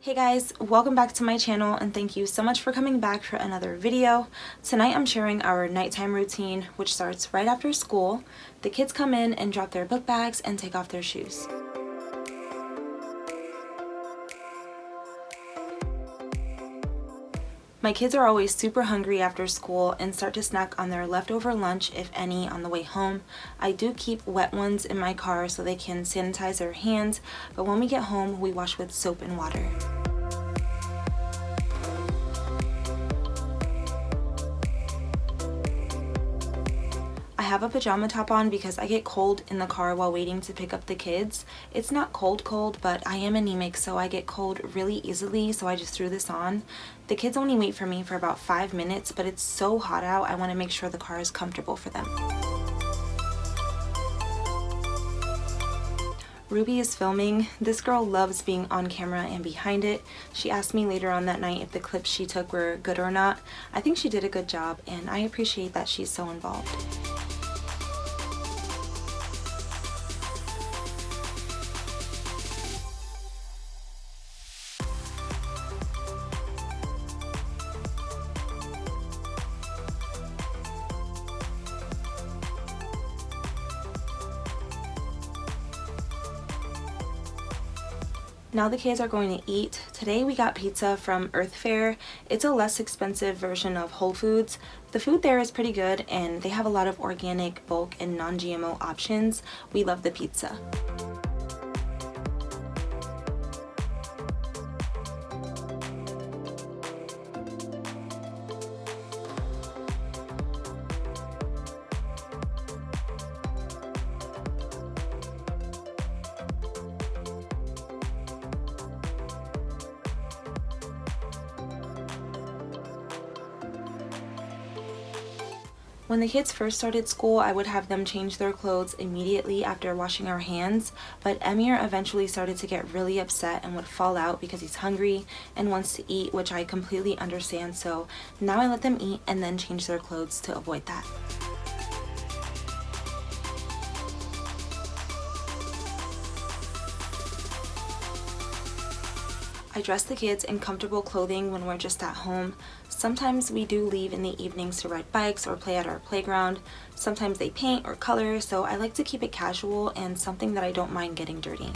Hey guys, welcome back to my channel and thank you so much for coming back for another video. Tonight I'm sharing our nighttime routine, which starts right after school. The kids come in and drop their book bags and take off their shoes. My kids are always super hungry after school and start to snack on their leftover lunch, if any, on the way home. I do keep wet ones in my car so they can sanitize their hands, but when we get home, we wash with soap and water. I have a pajama top on because I get cold in the car while waiting to pick up the kids. It's not cold, but I am anemic, so I get cold really easily, so I just threw this on. The kids only wait for me for about 5 minutes, but it's so hot out, I want to make sure the car is comfortable for them. Ruby is filming. This girl loves being on camera and behind it. She asked me later on that night if the clips she took were good or not. I think she did a good job, and I appreciate that she's so involved. Now the kids are going to eat. Today we got pizza from Earth Fare. It's a less expensive version of Whole Foods. The food there is pretty good and they have a lot of organic, bulk, and non-GMO options. We love the pizza. When the kids first started school, I would have them change their clothes immediately after washing our hands, but Emir eventually started to get really upset and would fall out because he's hungry and wants to eat, which I completely understand, so now I let them eat and then change their clothes to avoid that. I dress the kids in comfortable clothing when we're just at home. Sometimes we do leave in the evenings to ride bikes or play at our playground. Sometimes they paint or color, so I like to keep it casual and something that I don't mind getting dirty.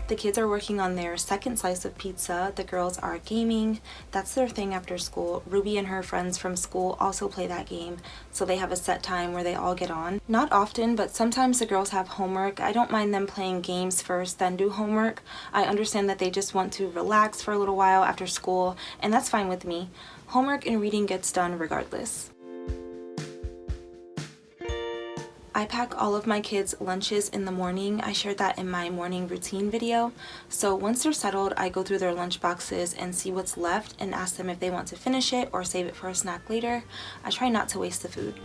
The kids are working on their second slice of pizza. The girls are gaming. That's their thing after school. Ruby and her friends from school also play that game, so they have a set time where they all get on. Not often, but sometimes the girls have homework. I don't mind them playing games first, then do homework. I understand that they just want to relax for a little while after school, and that's fine with me. Homework and reading gets done regardless. I pack all of my kids' lunches in the morning. I shared that in my morning routine video. So once they're settled, I go through their lunch boxes and see what's left and ask them if they want to finish it or save it for a snack later. I try not to waste the food.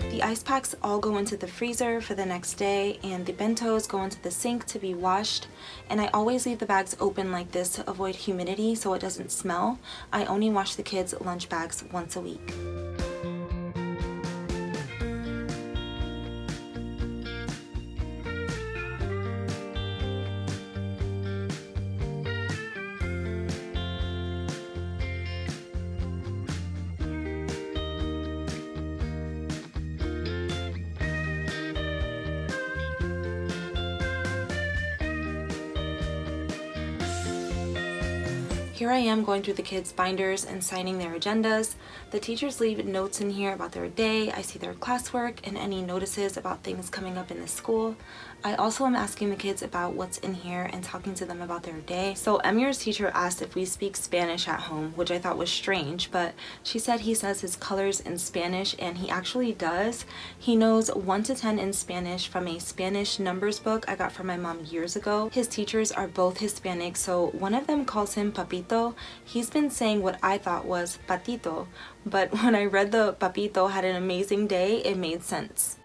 The ice packs all go into the freezer for the next day, and the bentos go into the sink to be washed. And I always leave the bags open like this to avoid humidity so it doesn't smell. I only wash the kids' lunch bags once a week. Here I am going through the kids' binders and signing their agendas. The teachers leave notes in here about their day. I see their classwork and any notices about things coming up in the school. I also am asking the kids about what's in here and talking to them about their day. So Emir's teacher asked if we speak Spanish at home, which I thought was strange, but she said he says his colors in Spanish, and he actually does. He knows 1 to 10 in Spanish from a Spanish numbers book I got from my mom years ago. His teachers are both Hispanic, so one of them calls him Papito. He's been saying what I thought was Patito, but when I read the Papito had an amazing day, it made sense.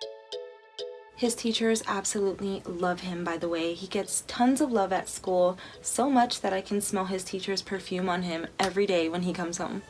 His teachers absolutely love him, by the way. He gets tons of love at school, so much that I can smell his teacher's perfume on him every day when he comes home.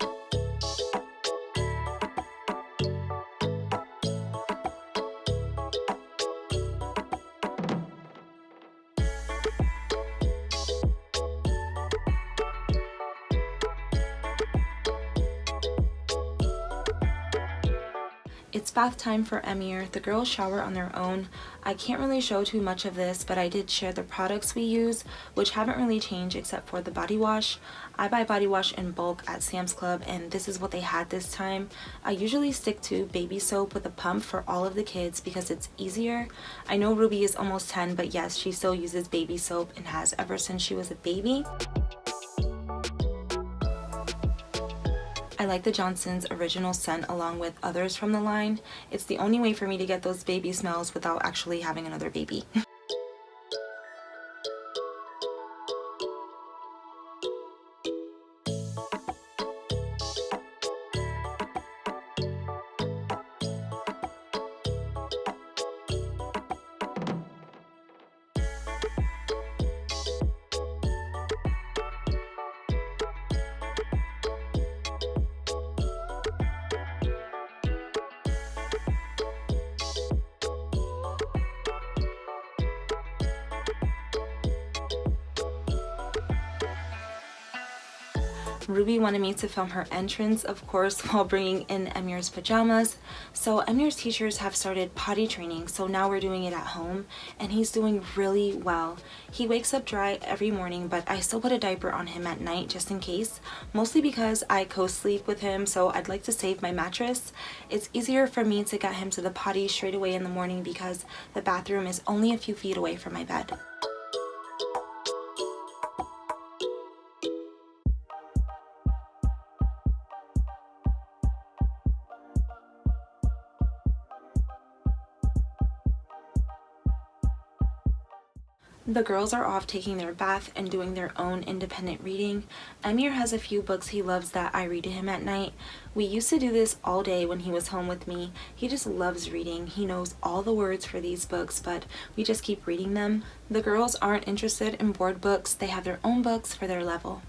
It's bath time for Emir. The girls shower on their own. I can't really show too much of this, but I did share the products we use, which haven't really changed except for the body wash. I buy body wash in bulk at Sam's Club, and this is what they had this time. I usually stick to baby soap with a pump for all of the kids because it's easier. I know Ruby is almost 10, but yes, she still uses baby soap and has ever since she was a baby. I like the Johnson's original scent along with others from the line. It's the only way for me to get those baby smells without actually having another baby. Ruby wanted me to film her entrance, of course, while bringing in Emir's pajamas. So Emir's teachers have started potty training, so now we're doing it at home, and he's doing really well. He wakes up dry every morning, but I still put a diaper on him at night just in case, mostly because I co-sleep with him, so I'd like to save my mattress. It's easier for me to get him to the potty straight away in the morning because the bathroom is only a few feet away from my bed. The girls are off taking their bath and doing their own independent reading. Emir has a few books he loves that I read to him at night. We used to do this all day when he was home with me. He just loves reading. He knows all the words for these books, but we just keep reading them. The girls aren't interested in board books. They have their own books for their level.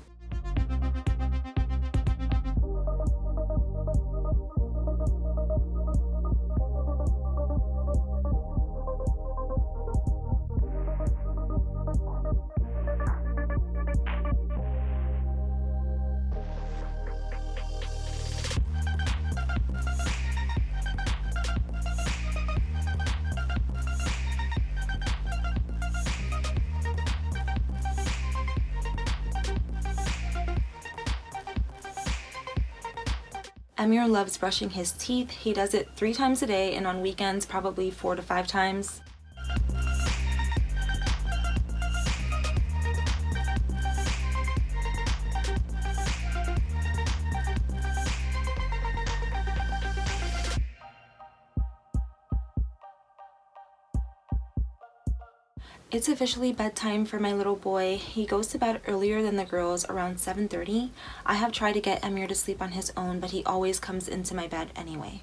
Emir loves brushing his teeth. He does it 3 times a day, and on weekends probably 4 to 5 times. It's officially bedtime for my little boy. He goes to bed earlier than the girls, around 7:30. I have tried to get Emir to sleep on his own, but he always comes into my bed anyway.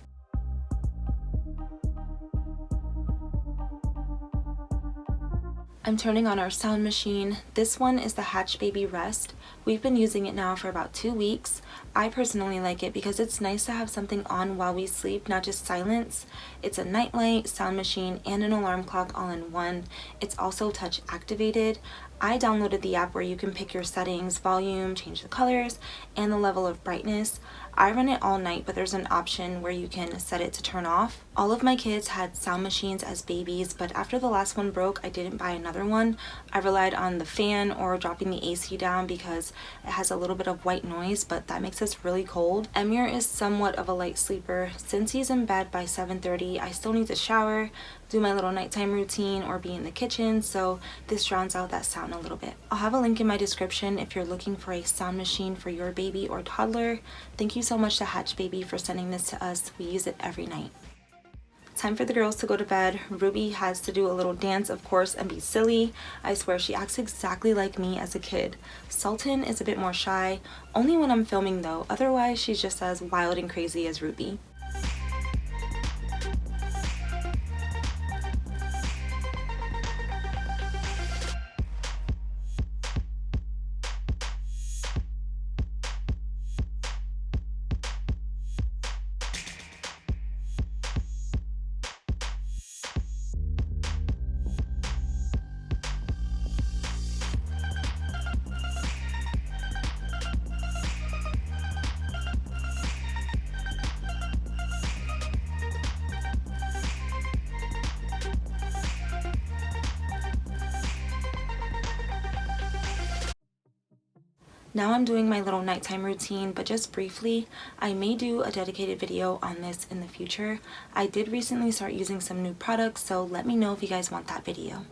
I'm turning on our sound machine. This one is the Hatch Baby Rest. We've been using it now for about 2 weeks. I personally like it because it's nice to have something on while we sleep, not just silence. It's a nightlight, sound machine, and an alarm clock all in one. It's also touch activated. I downloaded the app where you can pick your settings, volume, change the colors, and the level of brightness. I run it all night, but there's an option where you can set it to turn off. All of my kids had sound machines as babies, but after the last one broke, I didn't buy another one. I relied on the fan or dropping the AC down because it has a little bit of white noise, but that makes us really cold. Emir is somewhat of a light sleeper. Since he's in bed by 7:30, I still need to shower, do my little nighttime routine, or be in the kitchen, so this drowns out that sound a little bit. I'll have a link in my description if you're looking for a sound machine for your baby or toddler. Thank you so much to Hatch Baby for sending this to us. We use it every night. Time for the girls to go to bed. Ruby has to do a little dance, of course, and be silly. I swear she acts exactly like me as a kid. Sultan is a bit more shy, only when I'm filming though. Otherwise, she's just as wild and crazy as Ruby. Now I'm doing my little nighttime routine, but just briefly, I may do a dedicated video on this in the future. I did recently start using some new products, so let me know if you guys want that video.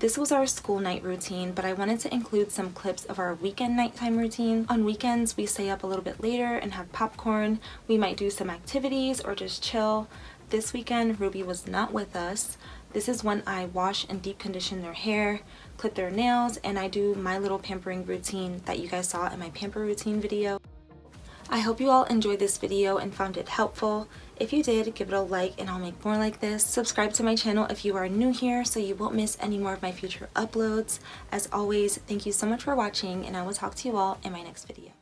This was our school night routine, but I wanted to include some clips of our weekend nighttime routine. On weekends, we stay up a little bit later and have popcorn. We might do some activities or just chill. This weekend, Ruby was not with us. This is when I wash and deep condition their hair, clip their nails, and I do my little pampering routine that you guys saw in my pamper routine video. I hope you all enjoyed this video and found it helpful. If you did, give it a like and I'll make more like this. Subscribe to my channel if you are new here so you won't miss any more of my future uploads. As always, thank you so much for watching and I will talk to you all in my next video.